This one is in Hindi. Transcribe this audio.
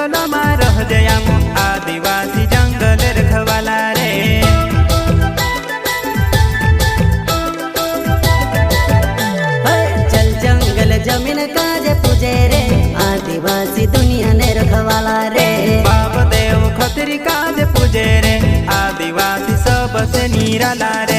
जंगल में रह जयाम आदिवासी जंगल रखवाला रे। चल जंगल जमीन काजे पूजे रे आदिवासी दुनिया ने रखवाला रे। बाप देव खतरी काज पूजे रे आदिवासी सबसे निराला रे।